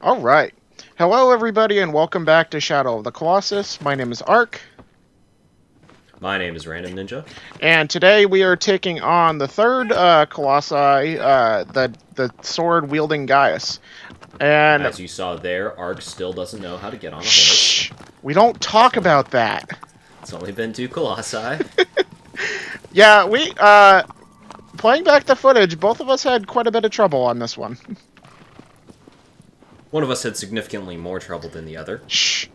All right. Hello, everybody, and welcome back to Shadow of the Colossus. My name is Ark, My name is RandomNinja. and today we are taking on the third Colossi, the sword-wielding Gaius. And As you saw there, Ark still doesn't know how to get on a horse. shh, we don't talk about that. It's only been 2 Colossi. Yeah, playing back the footage, both of us had quite a bit of trouble on this one. One of us had significantly more trouble than the other. Shh,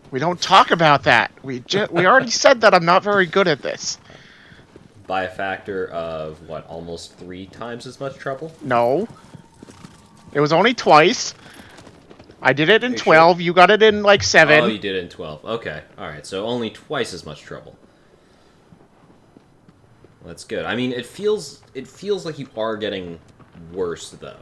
we don't talk about that. We already said that I'm not very good at this. By a factor of, what, almost 3 times as much trouble? No. It was only twice. I did it in you 12. Sure? You got it in like 7. Oh, you did it in 12. Okay, alright, so only twice as much trouble. That's good. I mean, it feels like you are getting worse, though.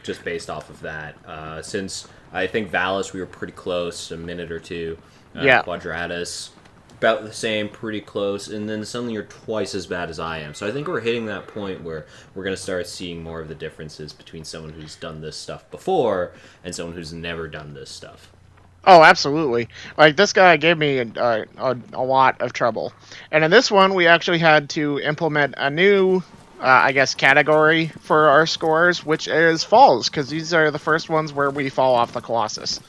Just based off of that. Since I think Valis, we were pretty close, a minute or two. Yeah. Quadratus, about the same, pretty close. And then suddenly you're twice as bad as I am. So I think we're hitting that point where we're going to start seeing more of the differences between someone who's done this stuff before and someone who's never done this stuff. Oh, absolutely. Like, this guy gave me a lot of trouble. And in this one, we actually had to implement a new, I guess, category for our scores, which is falls, because these are the first ones where we fall off the Colossus.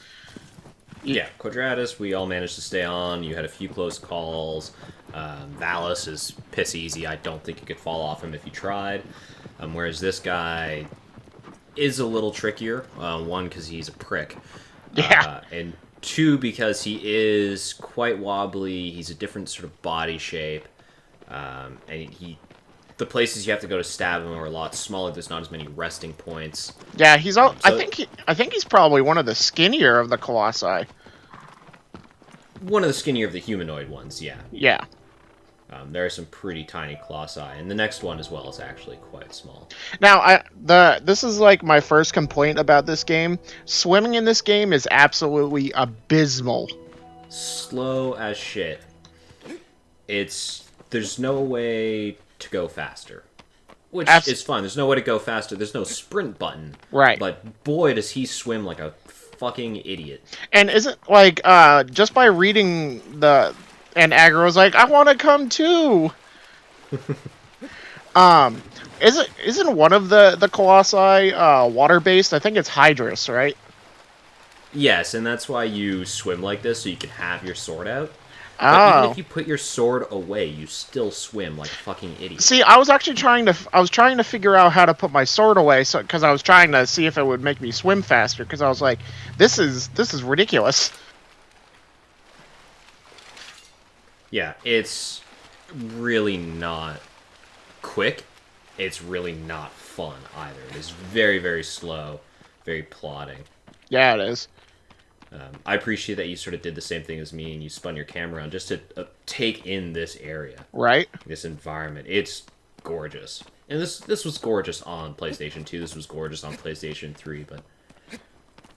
Yeah, Quadratus, we all managed to stay on. You had a few close calls. Valis is piss easy. I don't think you could fall off him if you tried. Whereas this guy is a little trickier. One, because he's a prick. Yeah. And 2, because he is quite wobbly. He's a different sort of body shape. And the places you have to go to stab him are a lot smaller. There's not as many resting points. Yeah, I think he's probably one of the skinnier of the Colossi. One of the skinnier of the humanoid ones, yeah. Yeah. There are some pretty tiny Colossi, and the next one as well is actually quite small. Now, this is like my first complaint about this game. Swimming in this game is absolutely abysmal. Slow as shit. There's no way to go faster. Which is fine. There's no way to go faster. There's no sprint button. Right. But boy, does he swim like a fucking idiot. And isn't, like, just by reading and Aggro's like, I want to come too! Isn't one of the Colossi, water-based? I think it's Hydrus, right? Yes, and that's why you swim like this, so you can have your sword out. Oh. But even if you put your sword away, you still swim like a fucking idiot. See, I was actually trying to figure out how to put my sword away, because I was trying to see if it would make me swim faster, because I was like, this is ridiculous. Yeah, it's really not quick. It's really not fun either. It is very, very slow, very plodding. Yeah, it is. I appreciate that you sort of did the same thing as me and you spun your camera around just to take in this area. Right. This environment. It's gorgeous. And this was gorgeous on PlayStation 2. This was gorgeous on PlayStation 3, but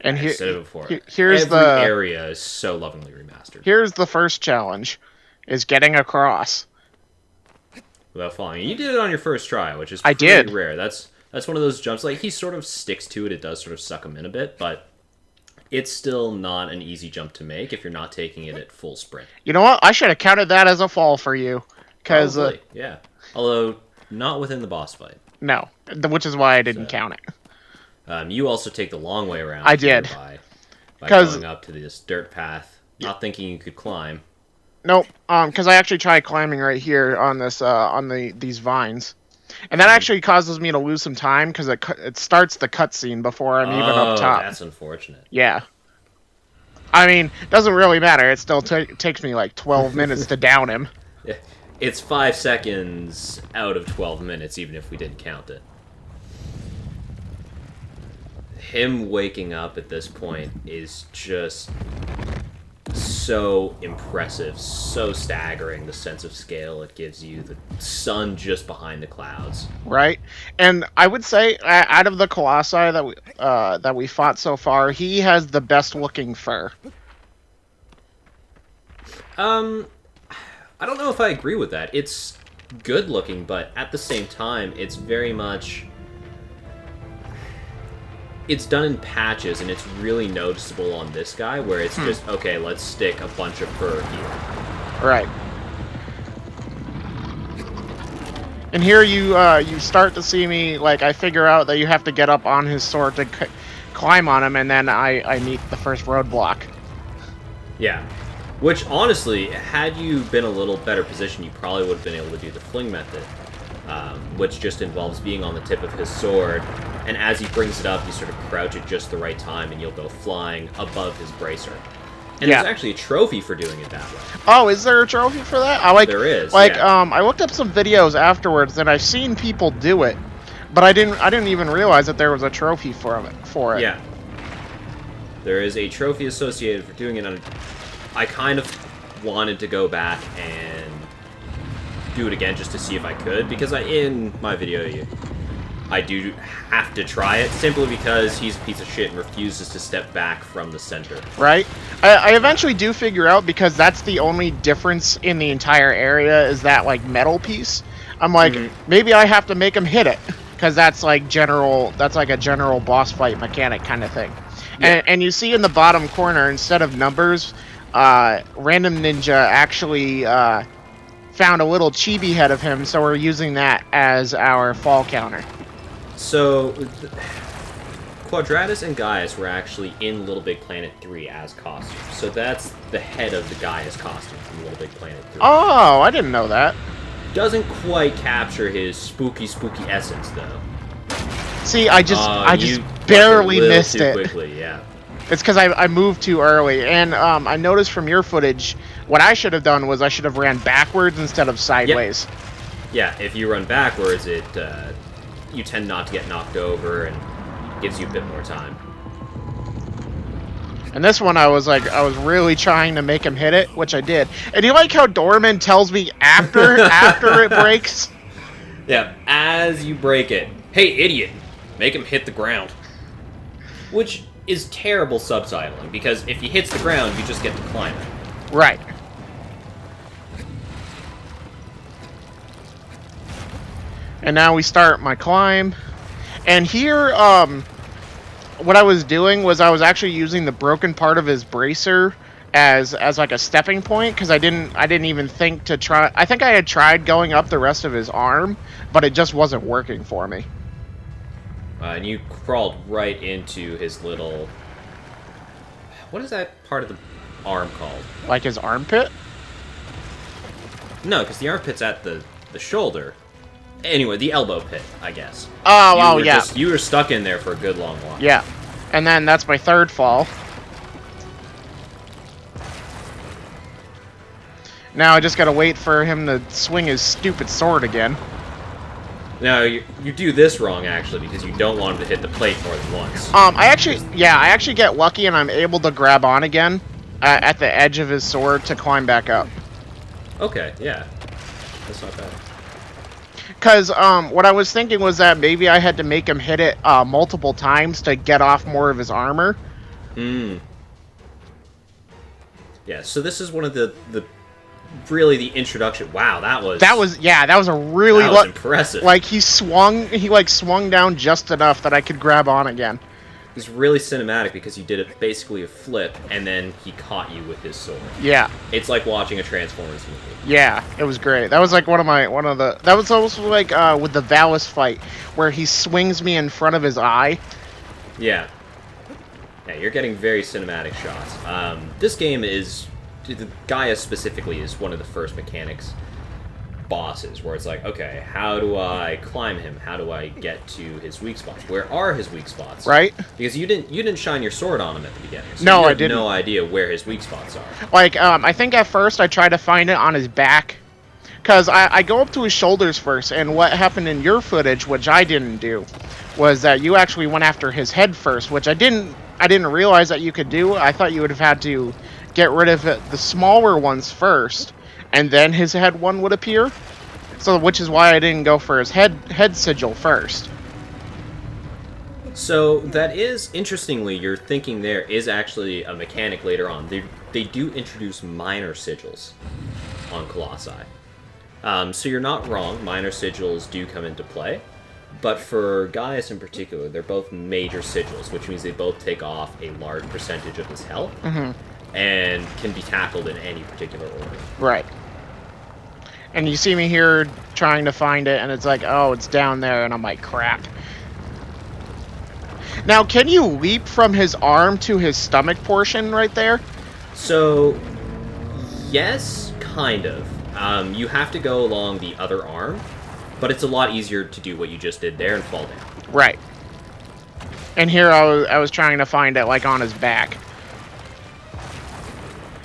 and I said it before. Here's Every area is so lovingly remastered. Here's the first challenge, is getting across. Without falling. You did it on your first try, which is pretty rare. That's one of those jumps. Like, he sort of sticks to it. It does sort of suck him in a bit, but it's still not an easy jump to make if you're not taking it at full sprint. You know what? I should have counted that as a fall for you. Probably, yeah. Although, not within the boss fight. No, which is why I didn't count it. You also take the long way around. I did. By going up to this dirt path, not thinking you could climb. Nope, because I actually tried climbing right here on this, these vines. And that actually causes me to lose some time, because it starts the cutscene before I'm even up top. That's unfortunate. Yeah. I mean, it doesn't really matter. It still takes me like 12 minutes to down him. It's 5 seconds out of 12 minutes, even if we didn't count it. Him waking up at this point is just so impressive, so staggering, the sense of scale it gives you, the sun just behind the clouds. Right? And I would say, out of the Colossi that we fought so far, he has the best looking fur. I don't know if I agree with that. It's good looking, but at the same time, it's very much... it's done in patches, and it's really noticeable on this guy, where it's just, okay, let's stick a bunch of fur here. Right. And here you start to see me, like, I figure out that you have to get up on his sword to climb on him, and then I meet the first roadblock. Yeah. Which, honestly, had you been a little better positioned, you probably would have been able to do the fling method. Which just involves being on the tip of his sword, and as he brings it up, you sort of crouch at just the right time, and you'll go flying above his bracer. And there's actually a trophy for doing it that way. Oh, is there a trophy for that? There is. Like, I looked up some videos afterwards, and I've seen people do it, but I didn't even realize that there was a trophy for it. Yeah. There is a trophy associated for doing it. And I kind of wanted to go back and do it again just to see if I could, because in my video I do have to try it simply because he's a piece of shit and refuses to step back from the center. Right. I eventually do figure out, because that's the only difference in the entire area is that, like, metal piece. I'm like, maybe I have to make him hit it, because that's like a general boss fight mechanic kind of thing. Yeah. And you see in the bottom corner, instead of numbers, RandomNinja actually found a little chibi head of him, so we're using that as our fall counter. So, Quadratus and Gaius were actually in Little Big Planet 3 as costumes. So that's the head of the Gaius costume from Little Big Planet 3. Oh, I didn't know that. Doesn't quite capture his spooky essence, though. See, I just barely missed it. Quickly, yeah. It's because I moved too early, and I noticed from your footage, what I should have done was I should have ran backwards instead of sideways. Yep. Yeah, if you run backwards, you tend not to get knocked over, and gives you a bit more time. And this one, I was really trying to make him hit it, which I did. And you like how Dorman tells me after it breaks? Yeah, as you break it, hey idiot, make him hit the ground. Which is terrible subtitling, because if he hits the ground, you just get to climb it. Right. And now we start my climb. And here, what I was doing was I was actually using the broken part of his bracer as like a stepping point, because I didn't even think to try. I think I had tried going up the rest of his arm, but it just wasn't working for me. And you crawled right into his little... What is that part of the arm called? Like his armpit? No, because the armpit's at the shoulder. Anyway, the elbow pit, I guess. Oh, yeah. You were stuck in there for a good long while. Yeah. And then that's my third fall. Now I just gotta wait for him to swing his stupid sword again. No, you do this wrong, actually, because you don't want him to hit the plate more than once. I actually get lucky and I'm able to grab on again at the edge of his sword to climb back up. Okay, yeah. That's not bad. Because what I was thinking was that maybe I had to make him hit it multiple times to get off more of his armor. Yeah, so this is one of the really the introduction. Wow, that was impressive. Like he swung down just enough that I could grab on again. It's really cinematic because you did it basically a flip and then he caught you with his sword. Yeah. It's like watching a Transformers movie. Yeah, it was great. That was like that was also like with the Valis fight where he swings me in front of his eye. Yeah. Yeah, you're getting very cinematic shots. This game is Gaius specifically is one of the first mechanics bosses where it's like, okay, how do I climb him? How do I get to his weak spots? Where are his weak spots? Right? Because you didn't shine your sword on him at the beginning. So no, you I have didn't. No idea where his weak spots are. Like, I think at first I tried to find it on his back. Because I go up to his shoulders first, and what happened in your footage, which I didn't do, was that you actually went after his head first, which I didn't realize that you could do. I thought you would have had to get rid of the smaller ones first, and then his head one would appear. So, which is why I didn't go for his head sigil first. So that is, interestingly, your thinking there is actually a mechanic later on. They do introduce minor sigils on Colossi. So you're not wrong, minor sigils do come into play. But for Gaius in particular, they're both major sigils, which means they both take off a large percentage of his health and can be tackled in any particular order. Right. And you see me here trying to find it, and it's like, oh, it's down there, and I'm like, crap. Now, can you leap from his arm to his stomach portion right there? So, yes, kind of. You have to go along the other arm, but it's a lot easier to do what you just did there and fall down. Right. And here I was trying to find it, like, on his back.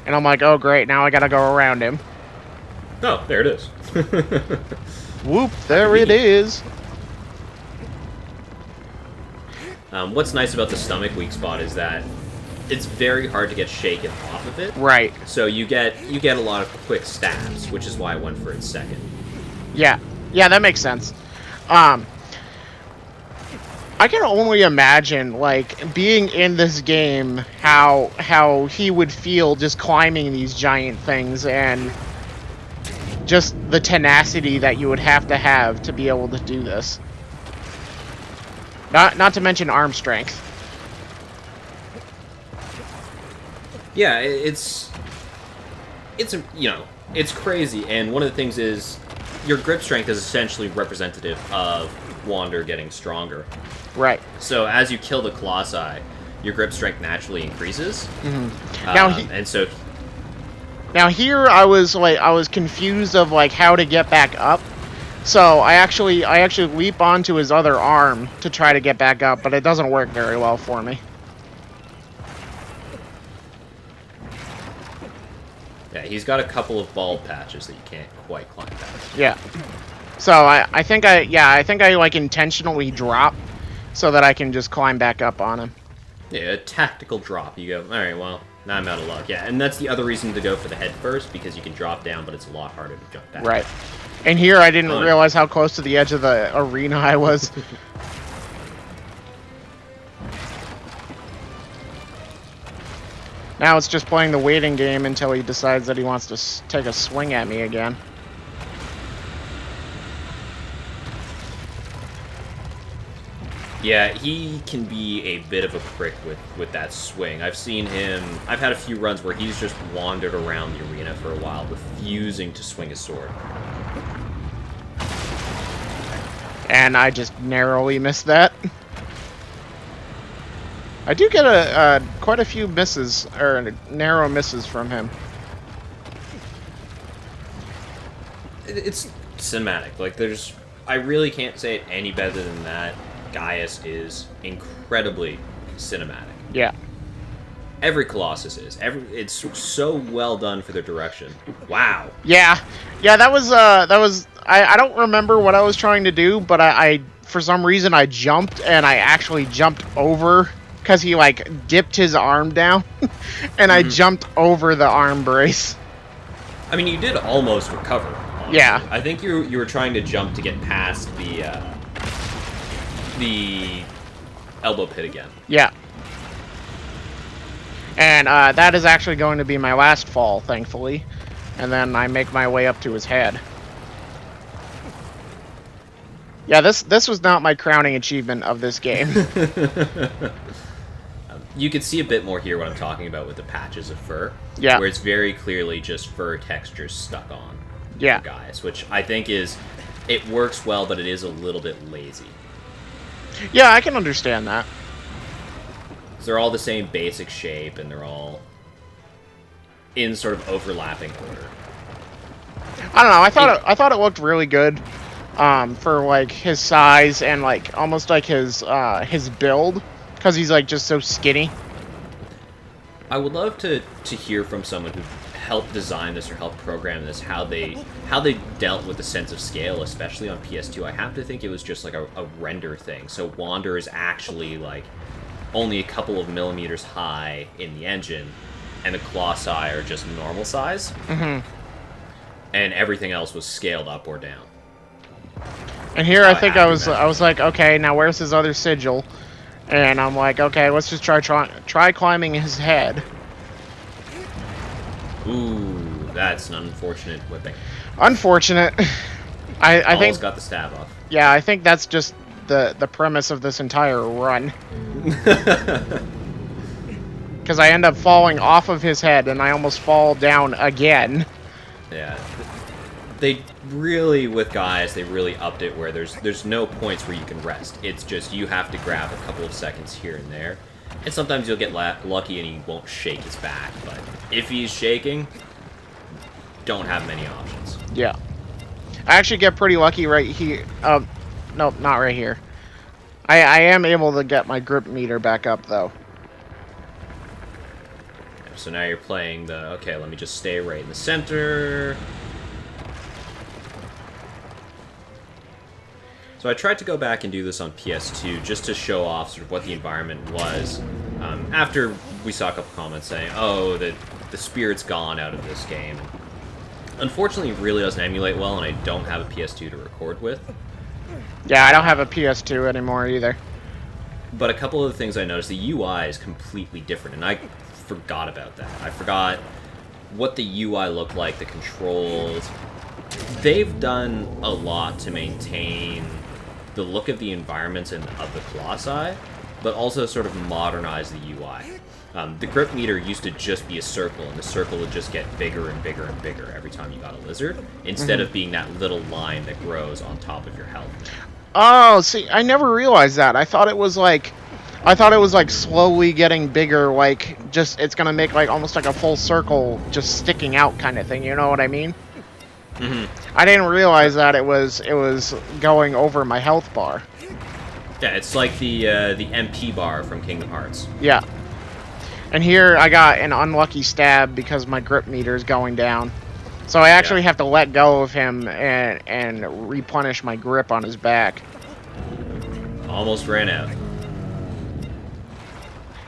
And I'm like, oh, great, now I gotta go around him. Oh, there it is. Whoop, there it is. What's nice about the stomach weak spot is that it's very hard to get shaken off of it. Right. So you get a lot of quick stabs, which is why I went for it second. Yeah. Yeah, that makes sense. I can only imagine, like, being in this game, how he would feel just climbing these giant things, and just the tenacity that you would have to be able to do this. Not to mention arm strength. Yeah, it's you know, it's crazy, and one of the things is your grip strength is essentially representative of Wander getting stronger. Right. So as you kill the Colossi, your grip strength naturally increases. Now here I was confused of like how to get back up. So I actually leap onto his other arm to try to get back up, but it doesn't work very well for me. Yeah, he's got a couple of bald patches that you can't quite climb past. Yeah. So I think I like intentionally drop so that I can just climb back up on him. Yeah, a tactical drop. You go, all right, well, now I'm out of luck. Yeah, and that's the other reason to go for the head first, because you can drop down, but it's a lot harder to jump back. Right. And here I didn't realize how close to the edge of the arena I was. Now it's just playing the waiting game until he decides that he wants to take a swing at me again. Yeah, he can be a bit of a prick with that swing. I've had a few runs where he's just wandered around the arena for a while, refusing to swing his sword. And I just narrowly missed that. I do get quite a few misses, or narrow misses from him. It's cinematic. Like, I really can't say it any better than that. Gaius is incredibly cinematic. Yeah. Every Colossus is. It's so well done for their direction. Wow. Yeah. Yeah, that was I don't remember what I was trying to do, but I for some reason I jumped, and I actually jumped over because he like dipped his arm down and I jumped over the arm brace. I mean, you did almost recover. Honestly. Yeah. I think you were trying to jump to get past the elbow pit again. Yeah. And that is actually going to be my last fall, thankfully. And then I make my way up to his head. Yeah, this was not my crowning achievement of this game. You can see a bit more here what I'm talking about with the patches of fur. Yeah. Where it's very clearly just fur textures stuck on. Yeah. Guys, which I think it works well, but it is a little bit lazy. Yeah, I can understand that. They're all the same basic shape, and they're all in sort of overlapping order. I don't know. I thought it looked really good, for like his size and like almost like his build, because he's like just so skinny. I would love to hear from someone who helped design this or helped program this, how they dealt with the sense of scale, especially on PS2. I have to think it was just like a render thing. So Wander is actually like only a couple of millimeters high in the engine, and the Colossi are just normal size. Mm-hmm. And everything else was scaled up or down. And here I think I was like, okay, now where's his other sigil? And I'm like, okay, let's just try climbing his head. Ooh, that's an unfortunate whipping. Unfortunate. I think got the stab off. Yeah, I think that's just the premise of this entire run. Because I end up falling off of his head, and I almost fall down again. Yeah. They really, with Gaius, they really upped it where there's no points where you can rest. It's just you have to grab a couple of seconds here and there. And sometimes you'll get lucky and he won't shake his back. But if he's shaking, don't have many options. Yeah. I actually get pretty lucky right here. Nope, not right here. I am able to get my grip meter back up, though. So now you're playing the... Okay, let me just stay right in the center. So I tried to go back and do this on PS2 just to show off sort of what the environment was. After we saw a couple comments saying, oh, the spirit's gone out of this game. Unfortunately, it really doesn't emulate well, and I don't have a PS2 to record with. Yeah, I don't have a PS2 anymore either. But a couple of the things I noticed, the UI is completely different, and I forgot about that. I forgot what the UI looked like, the controls. They've done a lot to maintain the look of the environments and of the Colossi, but also sort of modernize the UI. The grip meter used to just be a circle, and the circle would just get bigger and bigger and bigger every time you got a lizard, instead of being that little line that grows on top of your health. Oh, see, I never realized that. I thought it was like slowly getting bigger, like just it's gonna make like almost like a full circle just sticking out kind of thing. You know what I mean? I didn't realize that it was going over my health bar. Yeah, it's like the MP bar from Kingdom Hearts. Yeah. And here I got an unlucky stab because my grip meter is going down. So I actually have to let go of him and replenish my grip on his back. Almost ran out.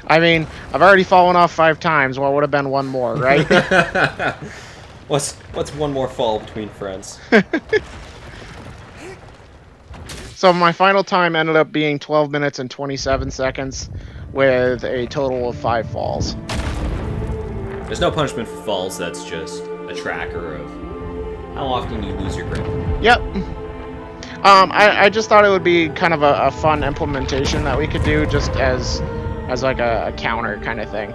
I mean, I've already fallen off 5 times. Well, it would have been one more, right? What's one more fall between friends? So my final time ended up being 12 minutes and 27 seconds with a total of 5 falls. There's no punishment for falls, that's just a tracker of how often you lose your grip. Yep. I just thought it would be kind of a fun implementation that we could do just as like a counter kind of thing.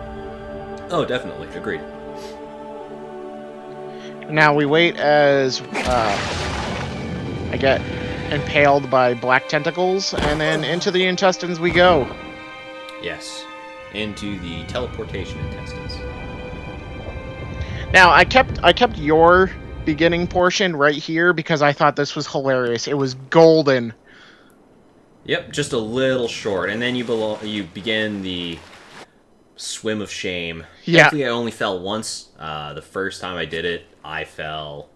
Oh, definitely. Agreed. Now we wait as I get impaled by black tentacles, and then into the intestines we go. Yes. Into the teleportation intestines. Now I kept your beginning portion right here because I thought this was hilarious. It was golden. Yep, just a little short, and then you begin the swim of shame. Yeah. Thankfully, I only fell once. The first time I did it, I fell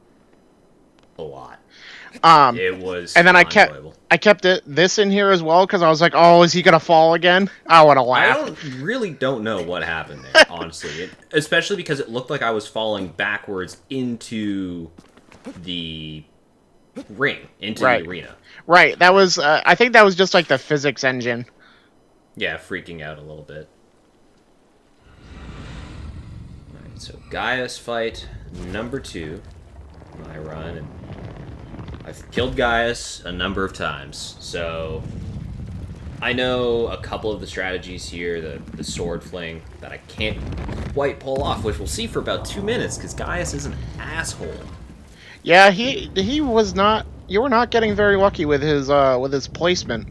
a lot. It was and then enjoyable. I kept this in here as well because I was like, oh, is he gonna fall again? I would have laughed. I really don't know what happened there, honestly. Especially because it looked like I was falling backwards into the ring, into the arena. Right, that was, I think that was just like the physics engine. Yeah, freaking out a little bit. Alright, so Gaius fight number 2. My run, and I've killed Gaius a number of times, so I know a couple of the strategies here, the sword fling, that I can't quite pull off, which we'll see for about 2 minutes, because Gaius is an asshole. Yeah, he was not. You were not getting very lucky with his placement.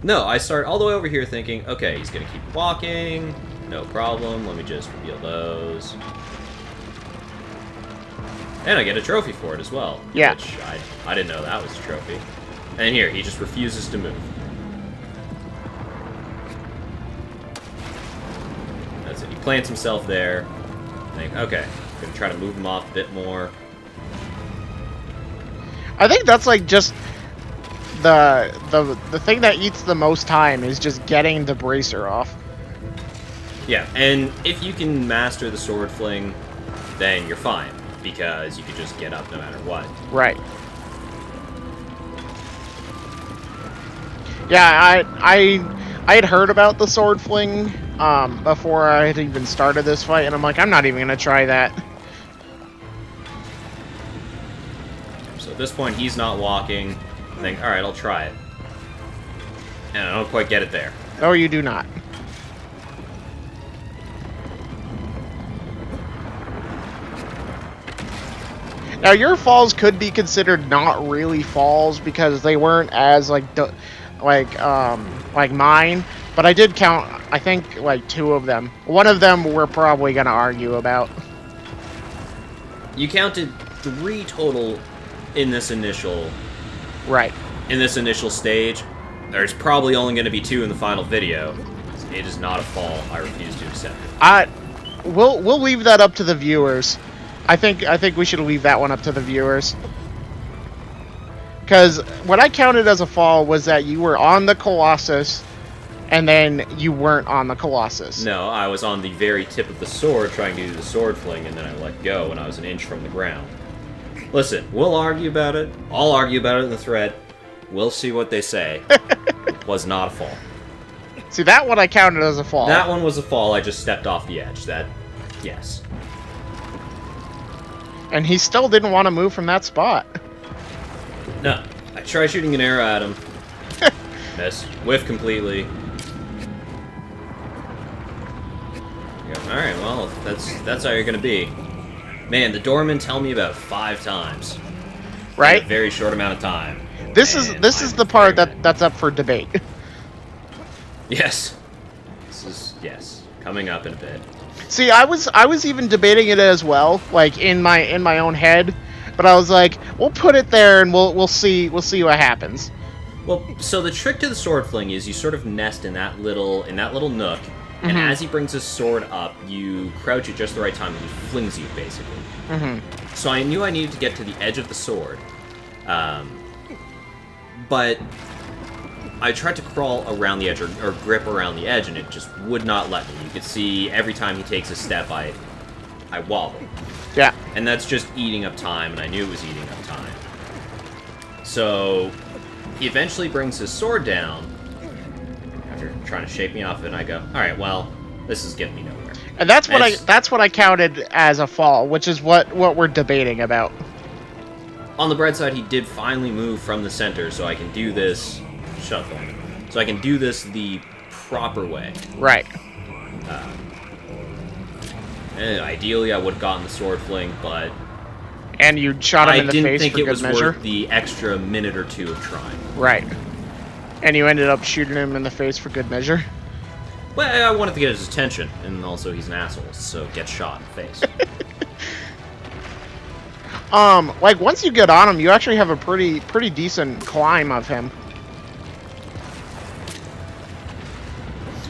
No, I start all the way over here thinking, okay, he's gonna keep walking, no problem. Let me just reveal those, and I get a trophy for it as well. Yeah, which I didn't know that was a trophy. And here, he just refuses to move. That's it. He plants himself there. I think, okay, gonna try to move him off a bit more. I think that's like just the thing that eats the most time is just getting the bracer off. Yeah, and if you can master the sword fling, then you're fine, because you can just get up no matter what. Right. Yeah, I had heard about the sword fling before I had even started this fight, and I'm like, I'm not even gonna try that. So at this point, he's not walking. I think, alright, I'll try it. And I don't quite get it there. No, you do not. Now, your falls could be considered not really falls because they weren't as like mine. But I did count, I think, like 2 of them. One of them we're probably gonna argue about. You counted 3 total in this initial. Right. In this initial stage. There's probably only going to be 2 in the final video. It is not a fall. I refuse to accept it. We'll leave that up to the viewers. I think we should leave that one up to the viewers. Because what I counted as a fall was that you were on the Colossus, and then you weren't on the Colossus. No, I was on the very tip of the sword trying to do the sword fling, and then I let go when I was an inch from the ground. Listen, we'll argue about it. I'll argue about it in the thread. We'll see what they say. It was not a fall. See, that one I counted as a fall. That one was a fall. I just stepped off the edge. That, yes. And he still didn't want to move from that spot. No. I tried shooting an arrow at him. Miss. Whiff completely. Alright, well, that's how you're gonna be. Man, the doormen tell me about 5 times. Right? In a very short amount of time. This is the part that's up for debate. Yes. This is, yes, coming up in a bit. See, I was even debating it as well, like in my own head, but I was like, we'll put it there and we'll see what happens. Well, so the trick to the sword fling is you sort of nest in that little nook, and as he brings his sword up, you crouch at just the right time and he flings you, basically. So I knew I needed to get to the edge of the sword, but I tried to crawl around the edge or grip around the edge, and it just would not let me. You could see every time he takes a step, I wobble. Yeah. And that's just eating up time, and I knew it was eating up time. So he eventually brings his sword down after trying to shake me off it, and I go, all right, well, this is getting me nowhere. And that's what I counted as a fall, which is what we're debating about. On the bright side, he did finally move from the center, so I can do this. Shuffle. So I can do this the proper way. Right. Ideally, I would have gotten the sword fling, but and you shot him in the face for good measure. I didn't think it was worth the extra minute or 2 of trying. Right. And you ended up shooting him in the face for good measure. Well, I wanted to get his attention, and also he's an asshole, so get shot in the face. Like once you get on him, you actually have a pretty decent climb of him.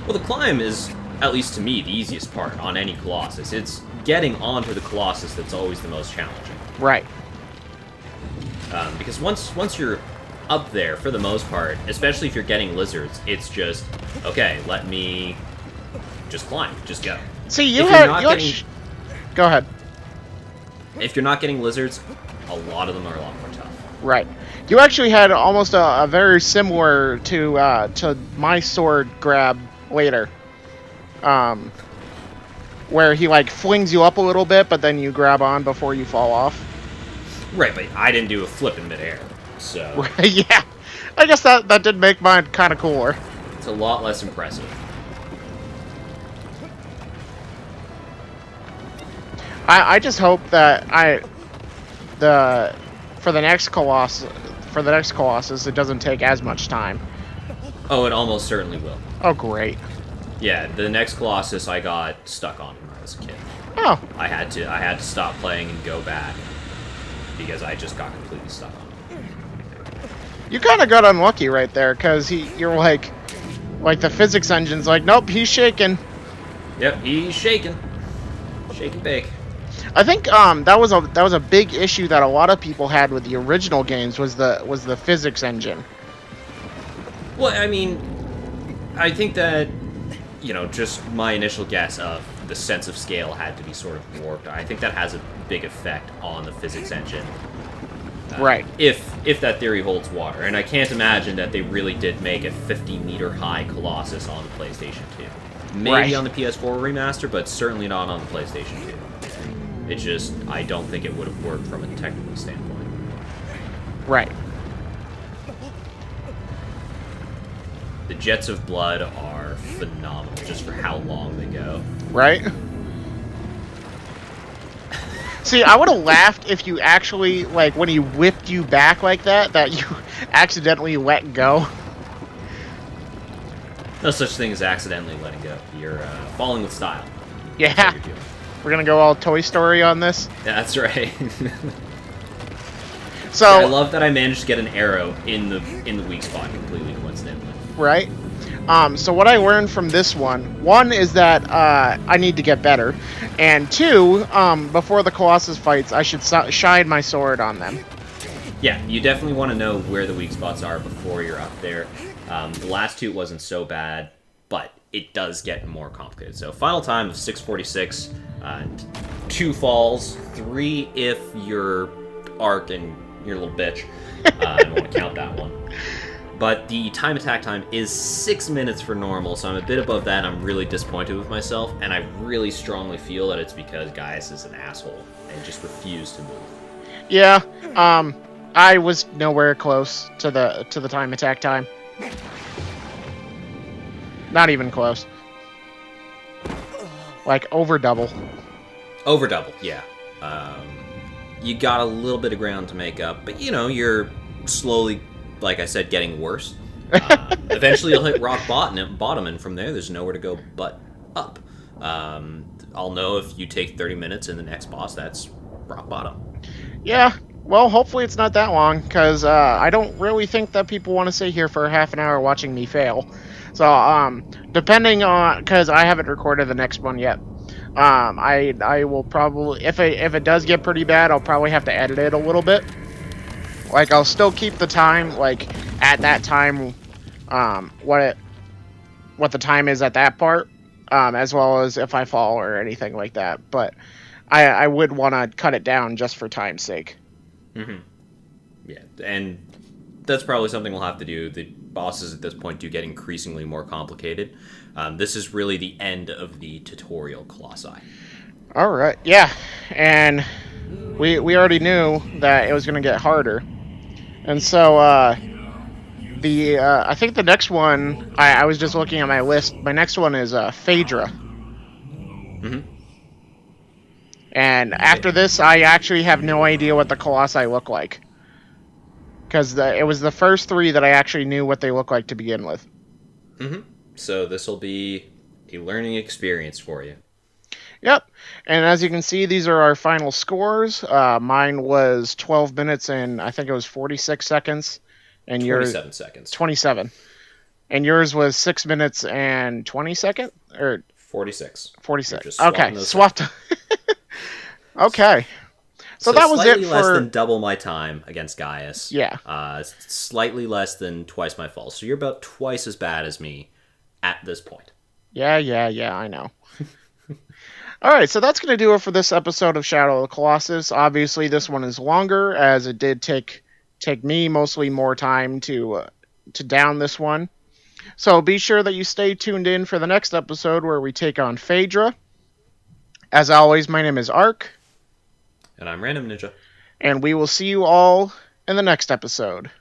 Well, the climb is, at least to me, the easiest part on any Colossus. It's getting onto the Colossus that's always the most challenging. Right. Because once you're up there, for the most part, especially if you're getting lizards, it's just, okay, let me just climb, just go. See, go ahead. If you're not getting lizards, a lot of them are a lot more tough. Right. You actually had almost a very similar to my sword grab later. Where he like flings you up a little bit, but then you grab on before you fall off. Right, but I didn't do a flip in midair, so... Yeah. I guess that did make mine kind of cooler. It's a lot less impressive. I just hope that for the next Colossus, it doesn't take as much time. Oh, it almost certainly will. Oh, great. Yeah, the next Colossus I got stuck on when I was a kid. Oh. I had to stop playing and go back because I just got completely stuck on it. You kind of got unlucky right there, because you're like the physics engine's like, nope, he's shaking. Yep, he's shaking. Shake and bake. I think that was a big issue that a lot of people had with the original games was the physics engine. Well, I mean, I think that, just my initial guess of the sense of scale had to be sort of warped. I think that has a big effect on the physics engine. Right. If that theory holds water. And I can't imagine that they really did make a 50-meter high Colossus on the PlayStation 2. Maybe on the PS4 remaster, but certainly not on the PlayStation 2. It's just, I don't think it would have worked from a technical standpoint. Right. The jets of blood are phenomenal just for how long they go. Right? See, I would have laughed if you actually, like, when he whipped you back like that you accidentally let go. No such thing as accidentally letting go. You're falling with style. Yeah. We're gonna go all Toy Story on this. Yeah, that's right. So yeah, I love that I managed to get an arrow in the weak spot completely coincidentally. Right. So what I learned from this one is that I need to get better, and two, before the Colossus fights, I should shine my sword on them. Yeah, you definitely want to know where the weak spots are before you're up there. The last two wasn't so bad, but it does get more complicated. So final time of 6:46, 2 falls, 3 if you're Arc and you're a little bitch. I don't want to count that one. But the time attack time is 6 minutes for normal, so I'm a bit above that. I'm really disappointed with myself, and I really strongly feel that it's because Gaius is an asshole and just refused to move. Yeah, I was nowhere close to the time attack time. Not even close. Like over double. Over double, yeah. You got a little bit of ground to make up, but you're slowly, like I said, getting worse. Eventually you'll hit rock bottom, and from there there's nowhere to go but up. I'll know if you take 30 minutes in the next boss, that's rock bottom. Yeah, well, hopefully it's not that long, because I don't really think that people want to sit here for half an hour watching me fail. So, depending on, because I haven't recorded the next one yet, I will probably, if it does get pretty bad, I'll probably have to edit it a little bit. Like, I'll still keep the time, like, at that time, what the time is at that part, as well as if I fall or anything like that. But I would want to cut it down just for time's sake. Mm-hmm. Yeah, and that's probably something we'll have to do. The bosses at this point do get increasingly more complicated. This is really the end of the tutorial Colossi. All right, yeah, and we already knew that it was going to get harder, and so I think the next one, I was just looking at my list. My next one is Phaedra. Mm-hmm. And after this, I actually have no idea what the Colossi look like. Because it was the first 3 that I actually knew what they look like to begin with. Mm-hmm. So this will be a learning experience for you. Yep. And as you can see, these are our final scores. Mine was 12 minutes and I think it was 46 seconds. And 27 seconds. 27. And yours was 6 minutes and 20 seconds? Or 46. 46. Okay, swapped. Okay. So that was it for... slightly less than double my time against Gaius. Yeah. Slightly less than twice my fall. So you're about twice as bad as me at this point. Yeah, I know. Alright, so that's going to do it for this episode of Shadow of the Colossus. Obviously, this one is longer, as it did take me mostly more time to down this one. So be sure that you stay tuned in for the next episode where we take on Phaedra. As always, my name is Ark. And I'm Random Ninja. And we will see you all in the next episode.